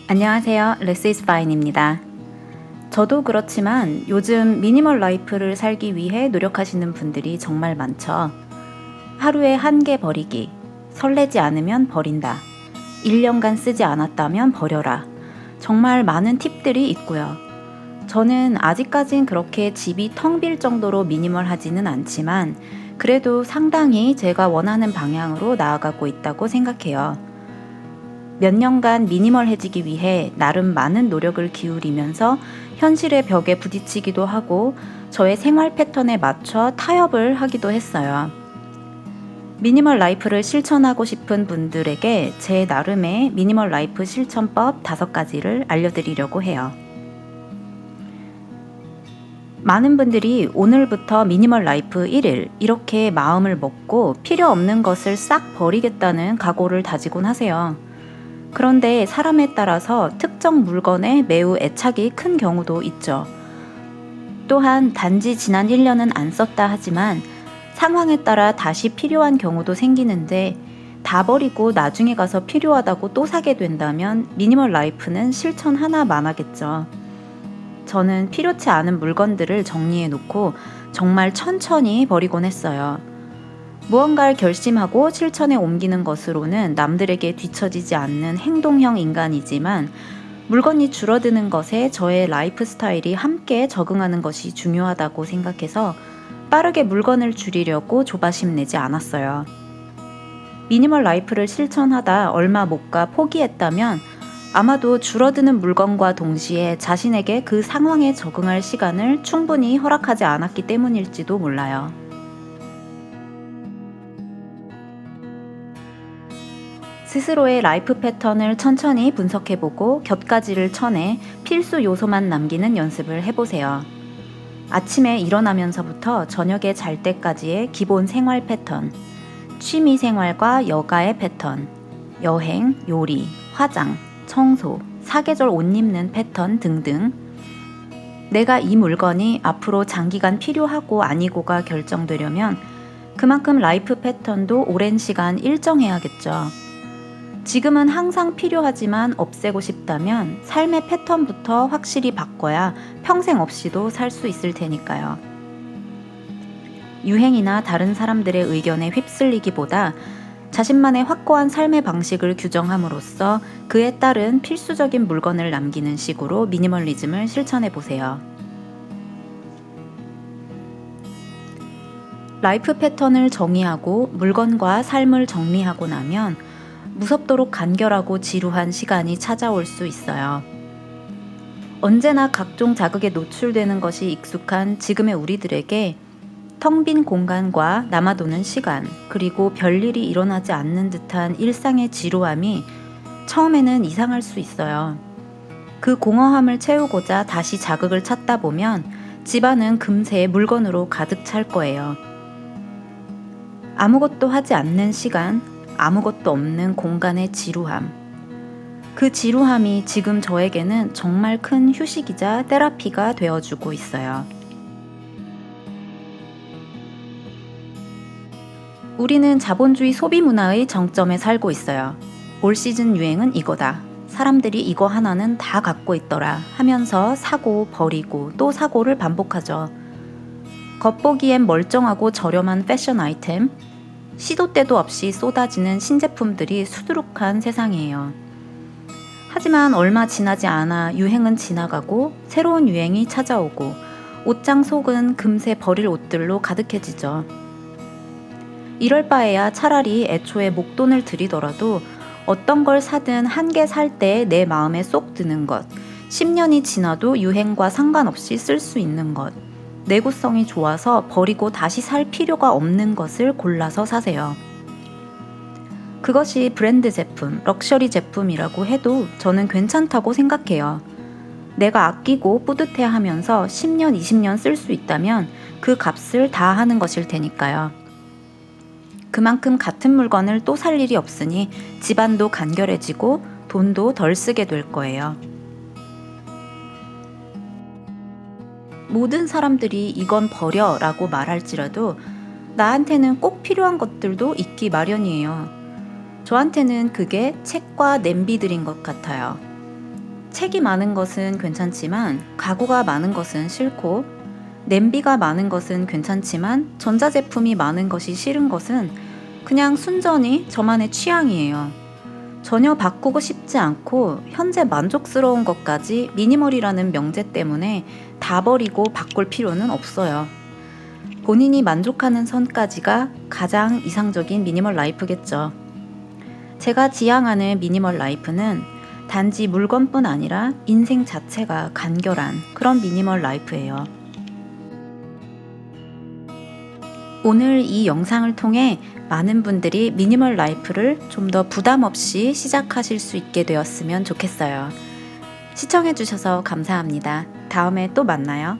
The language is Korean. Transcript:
안녕하세요. Less is Fine입니다. 저도 그렇지만 요즘 미니멀 라이프를 살기 위해 노력하시는 분들이 정말 많죠. 하루에 한 개 버리기, 설레지 않으면 버린다, 1년간 쓰지 않았다면 버려라. 정말 많은 팁들이 있고요. 저는 아직까진 그렇게 집이 텅 빌 정도로 미니멀하지는 않지만 그래도 상당히 제가 원하는 방향으로 나아가고 있다고 생각해요. 몇 년간 미니멀해지기 위해 나름 많은 노력을 기울이면서 현실의 벽에 부딪히기도 하고 저의 생활 패턴에 맞춰 타협을 하기도 했어요. 미니멀 라이프를 실천하고 싶은 분들에게 제 나름의 미니멀 라이프 실천법 5가지를 알려드리려고 해요. 많은 분들이 오늘부터 미니멀 라이프 1일 이렇게 마음을 먹고 필요 없는 것을 싹 버리겠다는 각오를 다지곤 하세요. 그런데 사람에 따라서 특정 물건에 매우 애착이 큰 경우도 있죠. 또한 단지 지난 1년은 안 썼다 하지만 상황에 따라 다시 필요한 경우도 생기는데 다 버리고 나중에 가서 필요하다고 또 사게 된다면 미니멀 라이프는 실천 하나만 하겠죠. 저는 필요치 않은 물건들을 정리해 놓고 정말 천천히 버리곤 했어요. 무언가를 결심하고 실천에 옮기는 것으로는 남들에게 뒤처지지 않는 행동형 인간이지만 물건이 줄어드는 것에 저의 라이프 스타일이 함께 적응하는 것이 중요하다고 생각해서 빠르게 물건을 줄이려고 조바심 내지 않았어요. 미니멀 라이프를 실천하다 얼마 못 가 포기했다면 아마도 줄어드는 물건과 동시에 자신에게 그 상황에 적응할 시간을 충분히 허락하지 않았기 때문일지도 몰라요. 스스로의 라이프 패턴을 천천히 분석해보고 곁가지를 쳐내 필수 요소만 남기는 연습을 해보세요. 아침에 일어나면서부터 저녁에 잘 때까지의 기본 생활 패턴, 취미 생활과 여가의 패턴, 여행, 요리, 화장, 청소, 사계절 옷 입는 패턴 등등. 내가 이 물건이 앞으로 장기간 필요하고 아니고가 결정되려면 그만큼 라이프 패턴도 오랜 시간 일정해야겠죠. 지금은 항상 필요하지만 없애고 싶다면 삶의 패턴부터 확실히 바꿔야 평생 없이도 살 수 있을 테니까요. 유행이나 다른 사람들의 의견에 휩쓸리기보다 자신만의 확고한 삶의 방식을 규정함으로써 그에 따른 필수적인 물건을 남기는 식으로 미니멀리즘을 실천해 보세요. 라이프 패턴을 정의하고 물건과 삶을 정리하고 나면 무섭도록 간결하고 지루한 시간이 찾아올 수 있어요. 언제나 각종 자극에 노출되는 것이 익숙한 지금의 우리들에게 텅 빈 공간과 남아도는 시간, 그리고 별일이 일어나지 않는 듯한 일상의 지루함이 처음에는 이상할 수 있어요. 그 공허함을 채우고자 다시 자극을 찾다 보면 집안은 금세 물건으로 가득 찰 거예요. 아무것도 하지 않는 시간, 아무것도 없는 공간의 지루함. 그 지루함이 지금 저에게는 정말 큰 휴식이자 테라피가 되어주고 있어요. 우리는 자본주의 소비 문화의 정점에 살고 있어요. 올 시즌 유행은 이거다. 사람들이 이거 하나는 다 갖고 있더라 하면서 사고 버리고 또 사고를 반복하죠. 겉보기엔 멀쩡하고 저렴한 패션 아이템, 시도 때도 없이 쏟아지는 신제품들이 수두룩한 세상이에요. 하지만 얼마 지나지 않아 유행은 지나가고 새로운 유행이 찾아오고 옷장 속은 금세 버릴 옷들로 가득해지죠. 이럴 바에야 차라리 애초에 목돈을 들이더라도 어떤 걸 사든 한 개 살 때 내 마음에 쏙 드는 것, 10년이 지나도 유행과 상관없이 쓸 수 있는 것, 내구성이 좋아서 버리고 다시 살 필요가 없는 것을 골라서 사세요. 그것이 브랜드 제품, 럭셔리 제품이라고 해도 저는 괜찮다고 생각해요. 내가 아끼고 뿌듯해하면서 10년, 20년 쓸 수 있다면 그 값을 다 하는 것일 테니까요. 그만큼 같은 물건을 또 살 일이 없으니 집안도 간결해지고 돈도 덜 쓰게 될 거예요. 모든 사람들이 이건 버려 라고 말할지라도 나한테는 꼭 필요한 것들도 있기 마련이에요. 저한테는 그게 책과 냄비들인 것 같아요. 책이 많은 것은 괜찮지만 가구가 많은 것은 싫고, 냄비가 많은 것은 괜찮지만 전자제품이 많은 것이 싫은 것은 그냥 순전히 저만의 취향이에요. 전혀 바꾸고 싶지 않고 현재 만족스러운 것까지 미니멀이라는 명제 때문에 다 버리고 바꿀 필요는 없어요. 본인이 만족하는 선까지가 가장 이상적인 미니멀 라이프겠죠. 제가 지향하는 미니멀 라이프는 단지 물건뿐 아니라 인생 자체가 간결한 그런 미니멀 라이프예요. 오늘 이 영상을 통해 많은 분들이 미니멀 라이프를 좀 더 부담 없이 시작하실 수 있게 되었으면 좋겠어요. 시청해주셔서 감사합니다. 다음에 또 만나요.